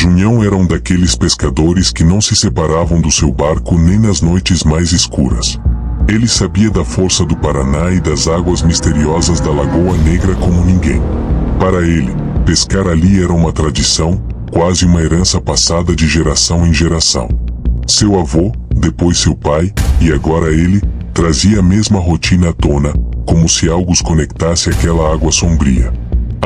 Junião era um daqueles pescadores que não se separavam do seu barco nem nas noites mais escuras. Ele sabia da força do Paraná e das águas misteriosas da Lagoa Negra como ninguém. Para ele, pescar ali era uma tradição, quase uma herança passada de geração em geração. Seu avô, depois seu pai, e agora ele, trazia a mesma rotina à tona, como se algo os conectasse àquela água sombria.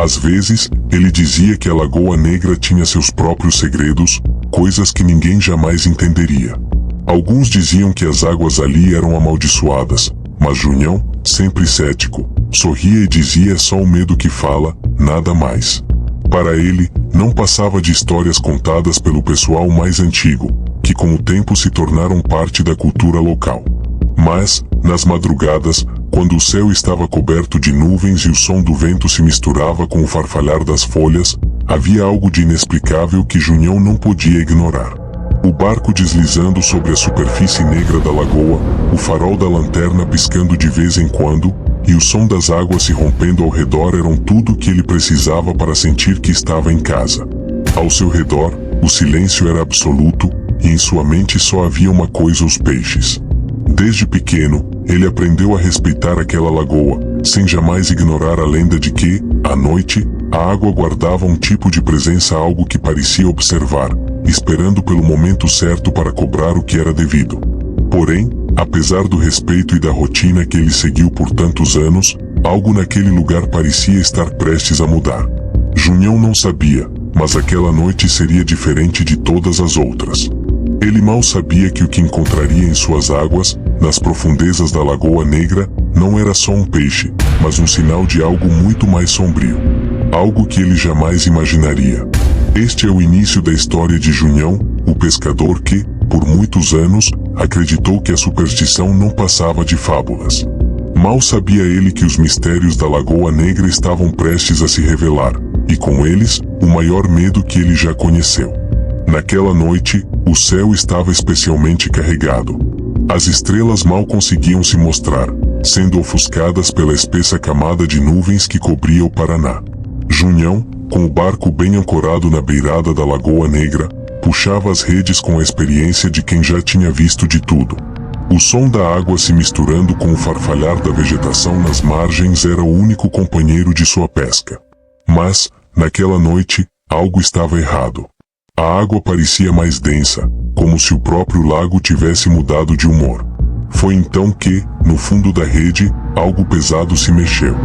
Às vezes, ele dizia que a Lagoa Negra tinha seus próprios segredos, coisas que ninguém jamais entenderia. Alguns diziam que as águas ali eram amaldiçoadas, mas Junião, sempre cético, sorria e dizia: é só o medo que fala, nada mais. Para ele, não passava de histórias contadas pelo pessoal mais antigo, que com o tempo se tornaram parte da cultura local. Mas, nas madrugadas, quando o céu estava coberto de nuvens e o som do vento se misturava com o farfalhar das folhas, havia algo de inexplicável que Junião não podia ignorar. O barco deslizando sobre a superfície negra da lagoa, o farol da lanterna piscando de vez em quando, e o som das águas se rompendo ao redor eram tudo o que ele precisava para sentir que estava em casa. Ao seu redor, o silêncio era absoluto, e em sua mente só havia uma coisa: os peixes. Desde pequeno, ele aprendeu a respeitar aquela lagoa, sem jamais ignorar a lenda de que, à noite, a água guardava um tipo de presença, algo que parecia observar, esperando pelo momento certo para cobrar o que era devido. Porém, apesar do respeito e da rotina que ele seguiu por tantos anos, algo naquele lugar parecia estar prestes a mudar. Junião não sabia, mas aquela noite seria diferente de todas as outras. Ele mal sabia que o que encontraria em suas águas, nas profundezas da Lagoa Negra, não era só um peixe, mas um sinal de algo muito mais sombrio. Algo que ele jamais imaginaria. Este é o início da história de Junião, o pescador que, por muitos anos, acreditou que a superstição não passava de fábulas. Mal sabia ele que os mistérios da Lagoa Negra estavam prestes a se revelar, e com eles, o maior medo que ele já conheceu. Naquela noite, o céu estava especialmente carregado. As estrelas mal conseguiam se mostrar, sendo ofuscadas pela espessa camada de nuvens que cobria o Paraná. Junião, com o barco bem ancorado na beirada da Lagoa Negra, puxava as redes com a experiência de quem já tinha visto de tudo. O som da água se misturando com o farfalhar da vegetação nas margens era o único companheiro de sua pesca. Mas, naquela noite, algo estava errado. A água parecia mais densa, como se o próprio lago tivesse mudado de humor. Foi então que, no fundo da rede, algo pesado se mexeu.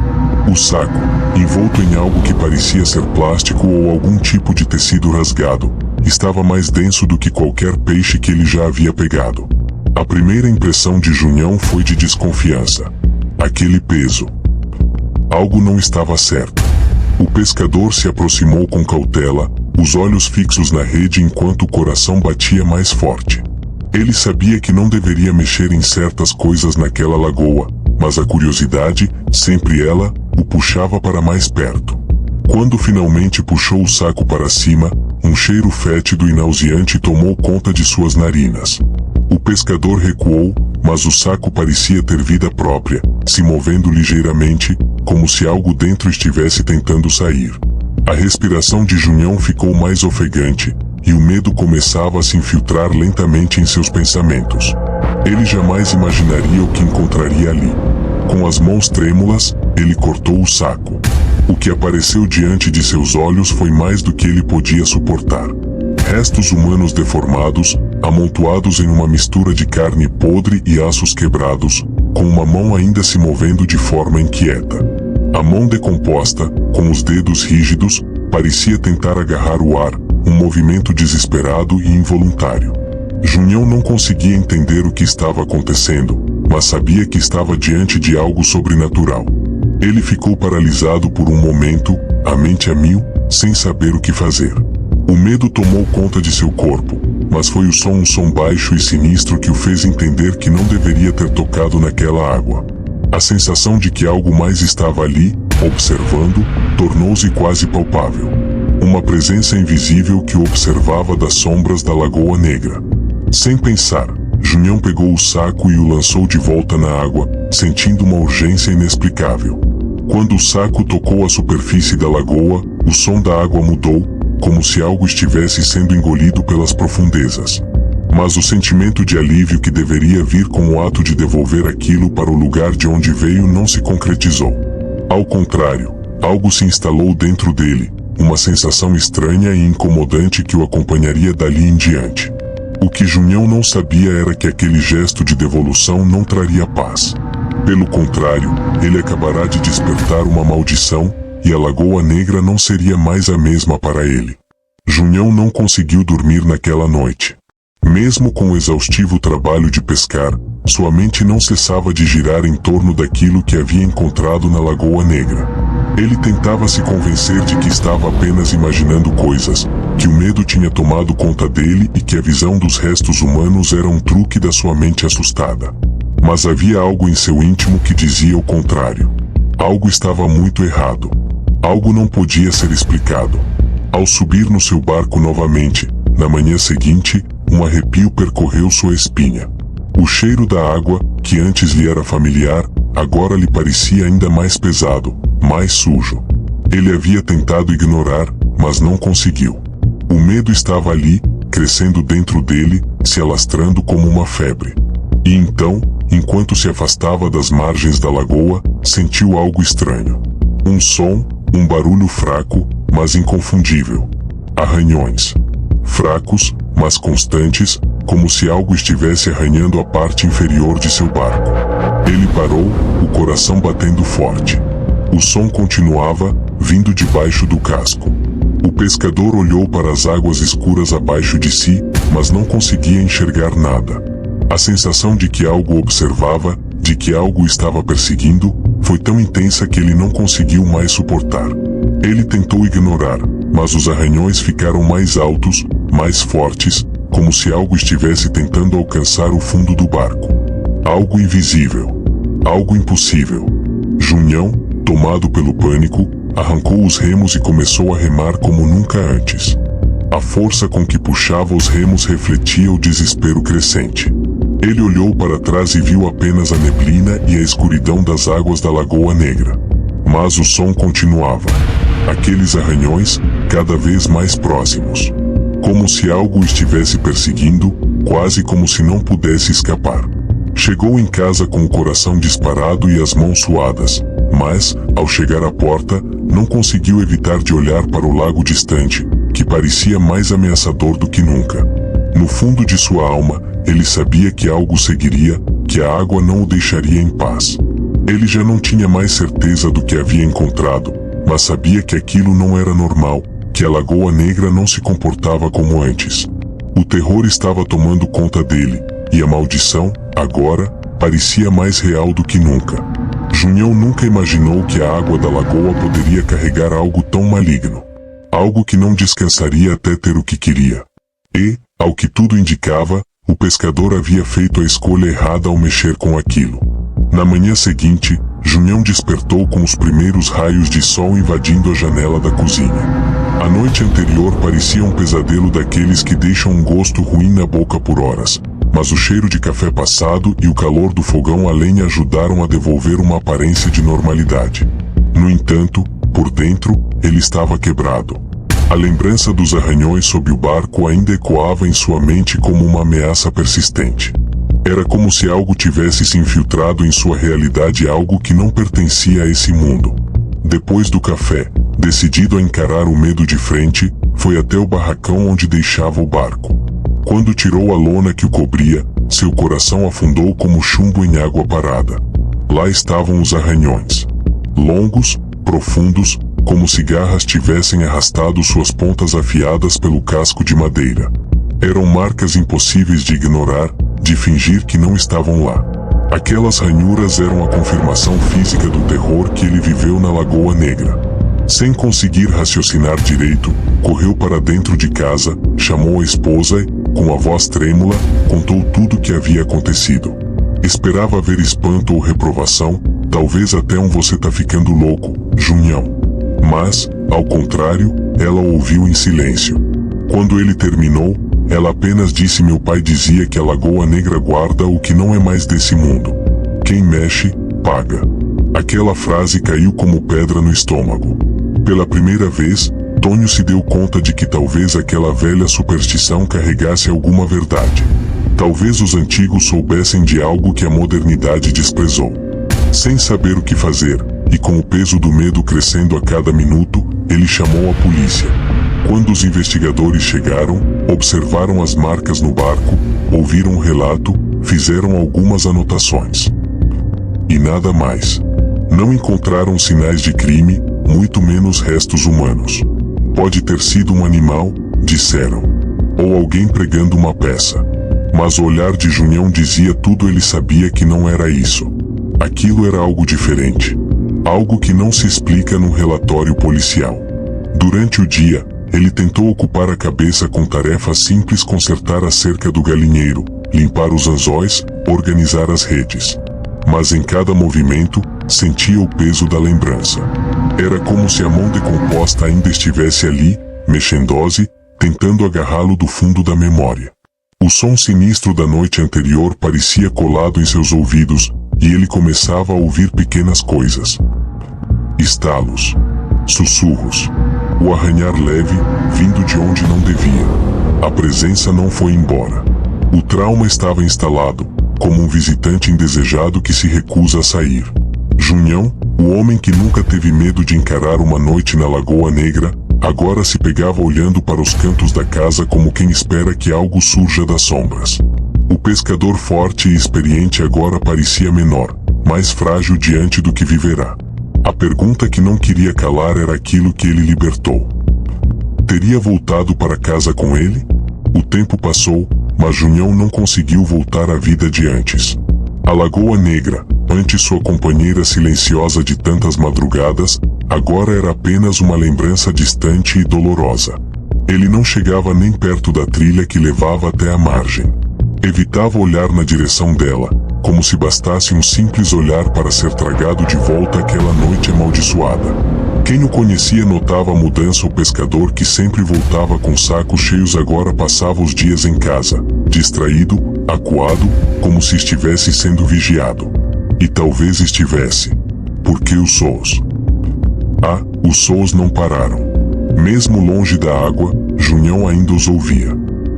O saco, envolto em algo que parecia ser plástico ou algum tipo de tecido rasgado, estava mais denso do que qualquer peixe que ele já havia pegado. A primeira impressão de Junião foi de desconfiança. Aquele peso. Algo não estava certo. O pescador se aproximou com cautela, os olhos fixos na rede enquanto o coração batia mais forte. Ele sabia que não deveria mexer em certas coisas naquela lagoa, mas a curiosidade, sempre ela, o puxava para mais perto. Quando finalmente puxou o saco para cima, um cheiro fétido e nauseante tomou conta de suas narinas. O pescador recuou, mas o saco parecia ter vida própria, se movendo ligeiramente, como se algo dentro estivesse tentando sair. A respiração de Junião ficou mais ofegante, e o medo começava a se infiltrar lentamente em seus pensamentos. Ele jamais imaginaria o que encontraria ali. Com as mãos trêmulas, ele cortou o saco. O que apareceu diante de seus olhos foi mais do que ele podia suportar. Restos humanos deformados, amontoados em uma mistura de carne podre e ossos quebrados, com uma mão ainda se movendo de forma inquieta. A mão decomposta, com os dedos rígidos, parecia tentar agarrar o ar, um movimento desesperado e involuntário. Junião não conseguia entender o que estava acontecendo, mas sabia que estava diante de algo sobrenatural. Ele ficou paralisado por um momento, a mente a mil, sem saber o que fazer. O medo tomou conta de seu corpo, mas foi um som baixo e sinistro que o fez entender que não deveria ter tocado naquela água. A sensação de que algo mais estava ali, observando, tornou-se quase palpável. Uma presença invisível que o observava das sombras da Lagoa Negra. Sem pensar, Junião pegou o saco e o lançou de volta na água, sentindo uma urgência inexplicável. Quando o saco tocou a superfície da lagoa, o som da água mudou, como se algo estivesse sendo engolido pelas profundezas. Mas o sentimento de alívio que deveria vir com o ato de devolver aquilo para o lugar de onde veio não se concretizou. Ao contrário, algo se instalou dentro dele, uma sensação estranha e incomodante que o acompanharia dali em diante. O que Junhão não sabia era que aquele gesto de devolução não traria paz. Pelo contrário, ele acabará de despertar uma maldição, e a Lagoa Negra não seria mais a mesma para ele. Junhão não conseguiu dormir naquela noite. Mesmo com o exaustivo trabalho de pescar, sua mente não cessava de girar em torno daquilo que havia encontrado na Lagoa Negra. Ele tentava se convencer de que estava apenas imaginando coisas, que o medo tinha tomado conta dele e que a visão dos restos humanos era um truque da sua mente assustada. Mas havia algo em seu íntimo que dizia o contrário. Algo estava muito errado. Algo não podia ser explicado. Ao subir no seu barco novamente, na manhã seguinte, um arrepio percorreu sua espinha. O cheiro da água, que antes lhe era familiar, agora lhe parecia ainda mais pesado, mais sujo. Ele havia tentado ignorar, mas não conseguiu. O medo estava ali, crescendo dentro dele, se alastrando como uma febre. E então, enquanto se afastava das margens da lagoa, sentiu algo estranho. Um som, um barulho fraco, mas inconfundível. Arranhões. Fracos, mas constantes, como se algo estivesse arranhando a parte inferior de seu barco. Ele parou, o coração batendo forte. O som continuava, vindo debaixo do casco. O pescador olhou para as águas escuras abaixo de si, mas não conseguia enxergar nada. A sensação de que algo observava, de que algo o estava perseguindo, foi tão intensa que ele não conseguiu mais suportar. Ele tentou ignorar, mas os arranhões ficaram mais altos, mais fortes, como se algo estivesse tentando alcançar o fundo do barco. Algo invisível. Algo impossível. Junhão, tomado pelo pânico, arrancou os remos e começou a remar como nunca antes. A força com que puxava os remos refletia o desespero crescente. Ele olhou para trás e viu apenas a neblina e a escuridão das águas da Lagoa Negra. Mas o som continuava. Aqueles arranhões, cada vez mais próximos. Como se algo o estivesse perseguindo, quase como se não pudesse escapar. Chegou em casa com o coração disparado e as mãos suadas, mas, ao chegar à porta, não conseguiu evitar de olhar para o lago distante, que parecia mais ameaçador do que nunca. No fundo de sua alma, ele sabia que algo seguiria, que a água não o deixaria em paz. Ele já não tinha mais certeza do que havia encontrado, mas sabia que aquilo não era normal, que a Lagoa Negra não se comportava como antes. O terror estava tomando conta dele, e a maldição, agora, parecia mais real do que nunca. Junhão nunca imaginou que a água da lagoa poderia carregar algo tão maligno. Algo que não descansaria até ter o que queria. E, ao que tudo indicava, o pescador havia feito a escolha errada ao mexer com aquilo. Na manhã seguinte, Junhão despertou com os primeiros raios de sol invadindo a janela da cozinha. A noite anterior parecia um pesadelo daqueles que deixam um gosto ruim na boca por horas, mas o cheiro de café passado e o calor do fogão a lenha ajudaram a devolver uma aparência de normalidade. No entanto, por dentro, ele estava quebrado. A lembrança dos arranhões sob o barco ainda ecoava em sua mente como uma ameaça persistente. Era como se algo tivesse se infiltrado em sua realidade, algo que não pertencia a esse mundo. Depois do café, decidido a encarar o medo de frente, foi até o barracão onde deixava o barco. Quando tirou a lona que o cobria, seu coração afundou como chumbo em água parada. Lá estavam os arranhões. Longos, profundos, como se garras tivessem arrastado suas pontas afiadas pelo casco de madeira. Eram marcas impossíveis de ignorar, de fingir que não estavam lá. Aquelas ranhuras eram a confirmação física do terror que ele viveu na Lagoa Negra. Sem conseguir raciocinar direito, correu para dentro de casa, chamou a esposa e, com a voz trêmula, contou tudo o que havia acontecido. Esperava ver espanto ou reprovação, talvez até um "você tá ficando louco, Junhão". Mas, ao contrário, ela o ouviu em silêncio. Quando ele terminou, ela apenas disse: "Meu pai dizia que a Lagoa Negra guarda o que não é mais desse mundo. Quem mexe, paga". Aquela frase caiu como pedra no estômago. Pela primeira vez, Tonho se deu conta de que talvez aquela velha superstição carregasse alguma verdade. Talvez os antigos soubessem de algo que a modernidade desprezou. Sem saber o que fazer, e com o peso do medo crescendo a cada minuto, ele chamou a polícia. Quando os investigadores chegaram, observaram as marcas no barco, ouviram o relato, fizeram algumas anotações. E nada mais. Não encontraram sinais de crime, muito menos restos humanos. Pode ter sido um animal, disseram. Ou alguém pregando uma peça. Mas o olhar de Junião dizia tudo, ele sabia que não era isso. Aquilo era algo diferente. Algo que não se explica num relatório policial. Durante o dia, ele tentou ocupar a cabeça com tarefas simples: consertar a cerca do galinheiro, limpar os anzóis, organizar as redes. Mas em cada movimento, sentia o peso da lembrança. Era como se a mão decomposta ainda estivesse ali, mexendo-se, tentando agarrá-lo do fundo da memória. O som sinistro da noite anterior parecia colado em seus ouvidos, e ele começava a ouvir pequenas coisas. Estalos. Sussurros. O arranhar leve, vindo de onde não devia. A presença não foi embora. O trauma estava instalado, como um visitante indesejado que se recusa a sair. Junião, o homem que nunca teve medo de encarar uma noite na Lagoa Negra, agora se pegava olhando para os cantos da casa como quem espera que algo surja das sombras. O pescador forte e experiente agora parecia menor, mais frágil diante do que viverá. A pergunta que não queria calar era aquilo que ele libertou. Teria voltado para casa com ele? O tempo passou, mas Junião não conseguiu voltar à vida de antes. A Lagoa Negra, antes sua companheira silenciosa de tantas madrugadas, agora era apenas uma lembrança distante e dolorosa. Ele não chegava nem perto da trilha que levava até a margem. Evitava olhar na direção dela, como se bastasse um simples olhar para ser tragado de volta àquela noite amaldiçoada. Quem o conhecia notava a mudança. O pescador que sempre voltava com sacos cheios agora passava os dias em casa, distraído, acuado, como se estivesse sendo vigiado. E talvez estivesse. Porque os sons. Os sons não pararam. Mesmo longe da água, Junião ainda os ouvia.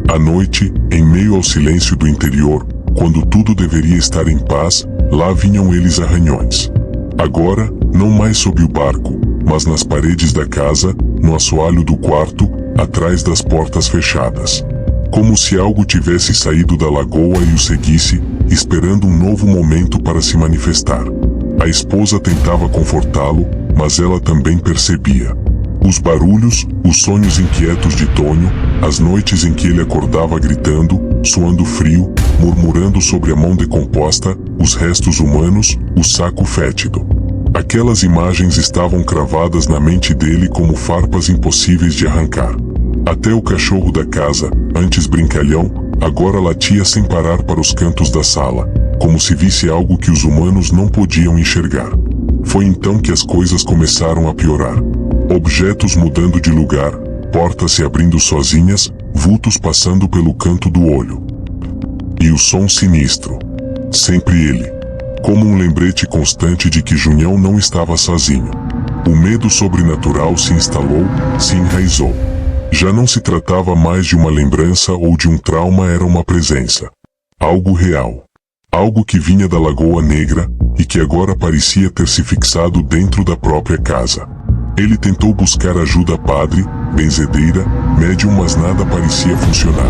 À noite, em meio ao silêncio do interior, quando tudo deveria estar em paz, lá vinham eles arranhões. Agora, não mais sob o barco, mas nas paredes da casa, no assoalho do quarto, atrás das portas fechadas. Como se algo tivesse saído da lagoa e o seguisse, esperando um novo momento para se manifestar. A esposa tentava confortá-lo, mas ela também percebia. Os barulhos, os sonhos inquietos de Tonho, as noites em que ele acordava gritando, suando frio, murmurando sobre a mão decomposta, os restos humanos, o saco fétido. Aquelas imagens estavam cravadas na mente dele como farpas impossíveis de arrancar. Até o cachorro da casa, antes brincalhão, agora latia sem parar para os cantos da sala, como se visse algo que os humanos não podiam enxergar. Foi então que as coisas começaram a piorar. Objetos mudando de lugar, portas se abrindo sozinhas, vultos passando pelo canto do olho. E o som sinistro. Sempre ele. Como um lembrete constante de que Junião não estava sozinho. O medo sobrenatural se instalou, se enraizou. Já não se tratava mais de uma lembrança ou de um trauma, era uma presença. Algo real. Algo que vinha da Lagoa Negra, e que agora parecia ter se fixado dentro da própria casa. Ele tentou buscar ajuda: padre, benzedeira, médium, mas nada parecia funcionar.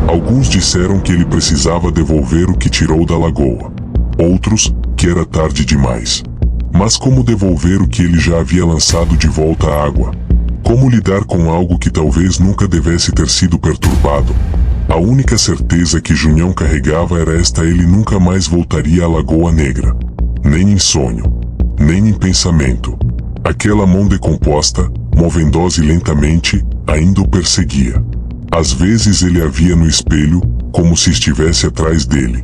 Alguns disseram que ele precisava devolver o que tirou da lagoa. Outros, que era tarde demais. Mas como devolver o que ele já havia lançado de volta à água? Como lidar com algo que talvez nunca devesse ter sido perturbado? A única certeza que Junião carregava era esta: ele nunca mais voltaria à Lagoa Negra. Nem em sonho. Nem em pensamento. Aquela mão decomposta, movendo-se lentamente, ainda o perseguia. Às vezes ele a via no espelho, como se estivesse atrás dele.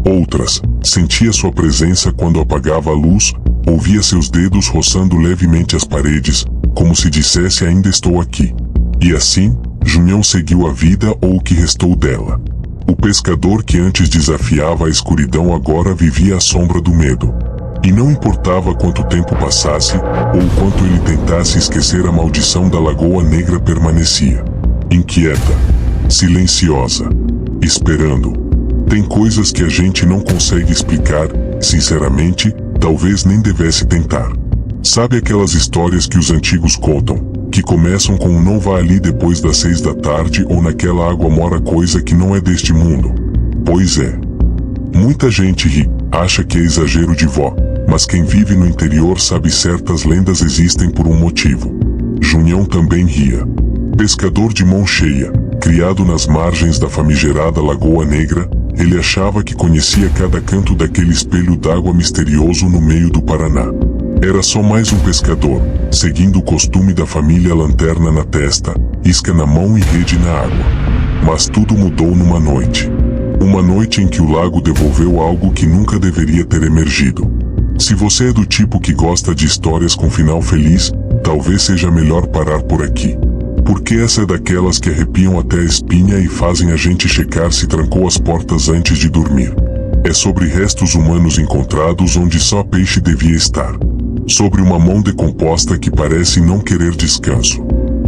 Outras, sentia sua presença quando apagava a luz, ouvia seus dedos roçando levemente as paredes, como se dissesse: ainda estou aqui. E assim, Junião seguiu a vida, ou o que restou dela. O pescador que antes desafiava a escuridão agora vivia à sombra do medo. E não importava quanto tempo passasse, ou quanto ele tentasse esquecer, a maldição da Lagoa Negra permanecia. Inquieta, silenciosa, esperando. Tem coisas que a gente não consegue explicar, sinceramente, talvez nem devesse tentar. Sabe aquelas histórias que os antigos contam, que começam com um não vá ali depois das 6 da tarde ou naquela água mora coisa que não é deste mundo? Pois é. Muita gente ri, acha que é exagero de vó, mas quem vive no interior sabe certas lendas existem por um motivo. Junião também ria. Pescador de mão cheia, criado nas margens da famigerada Lagoa Negra, ele achava que conhecia cada canto daquele espelho d'água misterioso no meio do Paraná. Era só mais um pescador, seguindo o costume da família, lanterna na testa, isca na mão e rede na água. Mas tudo mudou numa noite. Uma noite em que o lago devolveu algo que nunca deveria ter emergido. Se você é do tipo que gosta de histórias com final feliz, talvez seja melhor parar por aqui. Porque essa é daquelas que arrepiam até a espinha e fazem a gente checar se trancou as portas antes de dormir. É sobre restos humanos encontrados onde só peixe devia estar. Sobre uma mão decomposta que parece não querer descanso.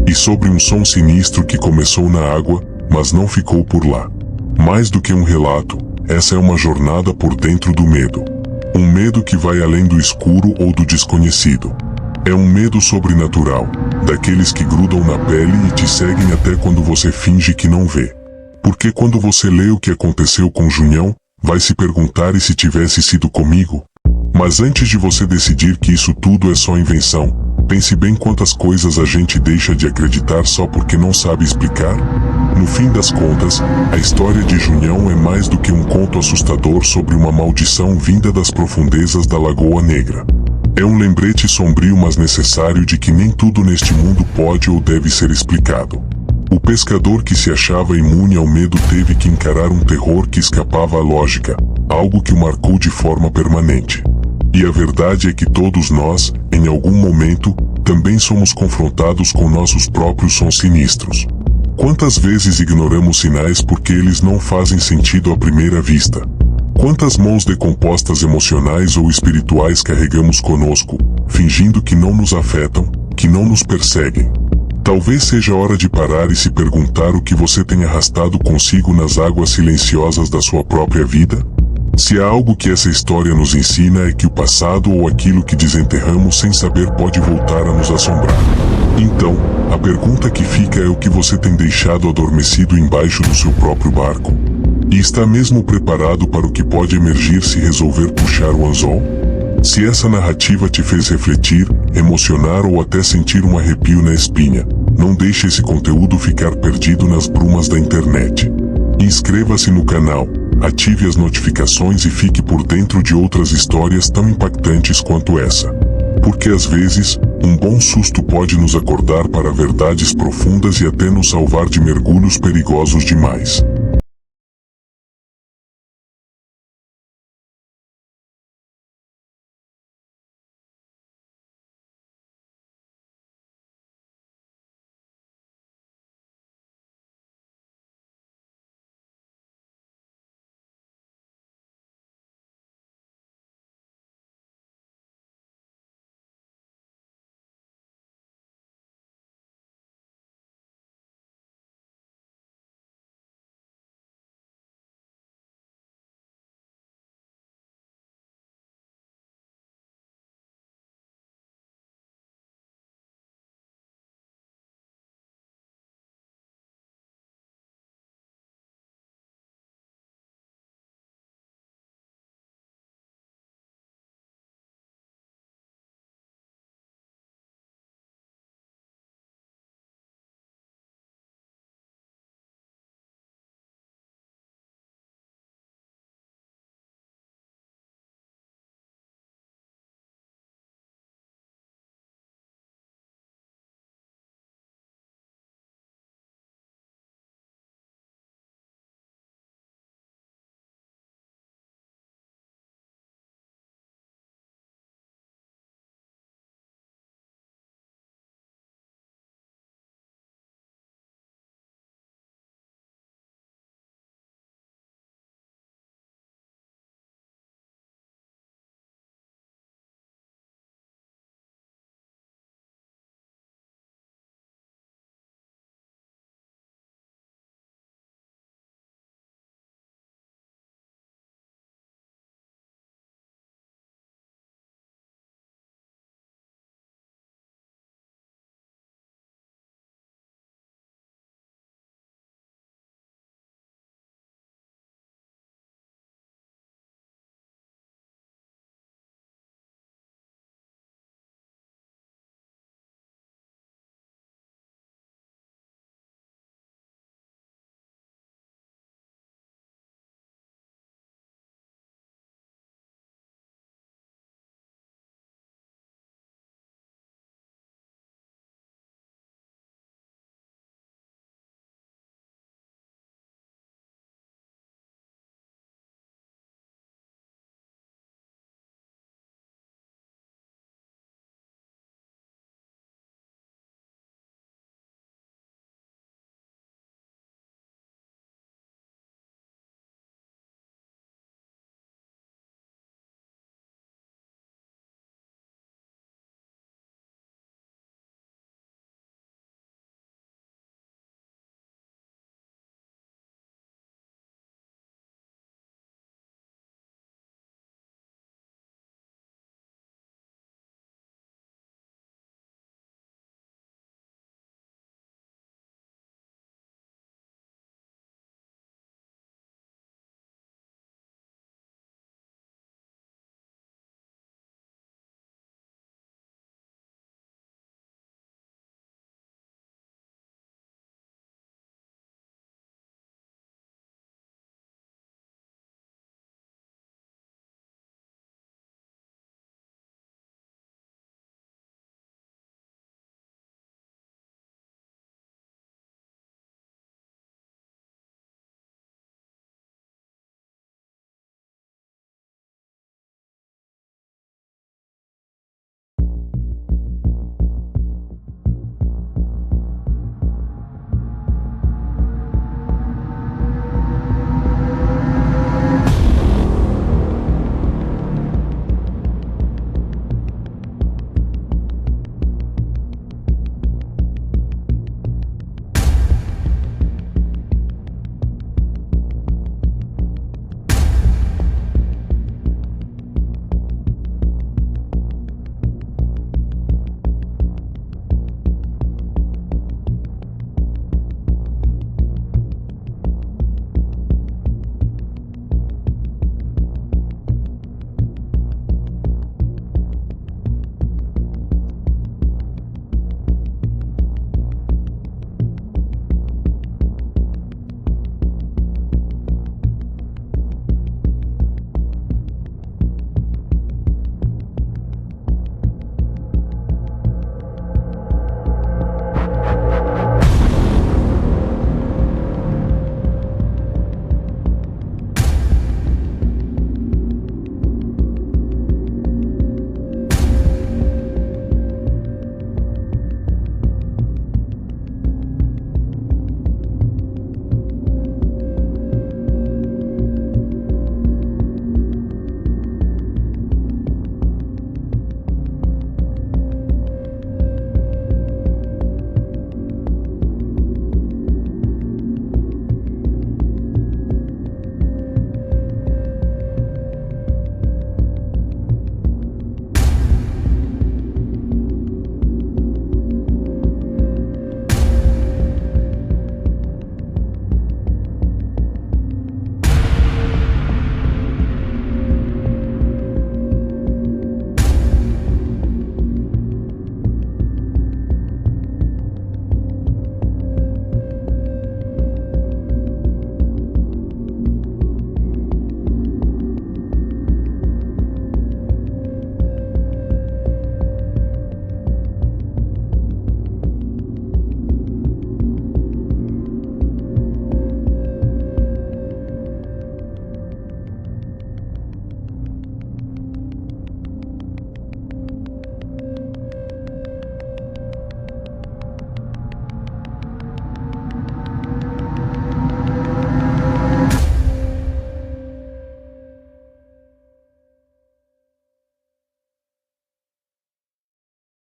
E sobre um som sinistro que começou na água, mas não ficou por lá. Mais do que um relato, essa é uma jornada por dentro do medo. Um medo que vai além do escuro ou do desconhecido. É um medo sobrenatural, daqueles que grudam na pele e te seguem até quando você finge que não vê. Porque quando você lê o que aconteceu com Junião, vai se perguntar: e se tivesse sido comigo? Mas antes de você decidir que isso tudo é só invenção, pense bem quantas coisas a gente deixa de acreditar só porque não sabe explicar. No fim das contas, a história de Junião é mais do que um conto assustador sobre uma maldição vinda das profundezas da Lagoa Negra. É um lembrete sombrio, mas necessário, de que nem tudo neste mundo pode ou deve ser explicado. O pescador que se achava imune ao medo teve que encarar um terror que escapava à lógica, algo que o marcou de forma permanente. E a verdade é que todos nós, em algum momento, também somos confrontados com nossos próprios sons sinistros. Quantas vezes ignoramos sinais porque eles não fazem sentido à primeira vista? Quantas mãos decompostas emocionais ou espirituais carregamos conosco, fingindo que não nos afetam, que não nos perseguem? Talvez seja hora de parar e se perguntar o que você tem arrastado consigo nas águas silenciosas da sua própria vida? Se há algo que essa história nos ensina é que o passado ou aquilo que desenterramos sem saber pode voltar a nos assombrar. Então, a pergunta que fica é: o que você tem deixado adormecido embaixo do seu próprio barco? E está mesmo preparado para o que pode emergir se resolver puxar o anzol? Se essa narrativa te fez refletir, emocionar ou até sentir um arrepio na espinha, não deixe esse conteúdo ficar perdido nas brumas da internet. Inscreva-se no canal, ative as notificações e fique por dentro de outras histórias tão impactantes quanto essa. Porque às vezes, um bom susto pode nos acordar para verdades profundas e até nos salvar de mergulhos perigosos demais.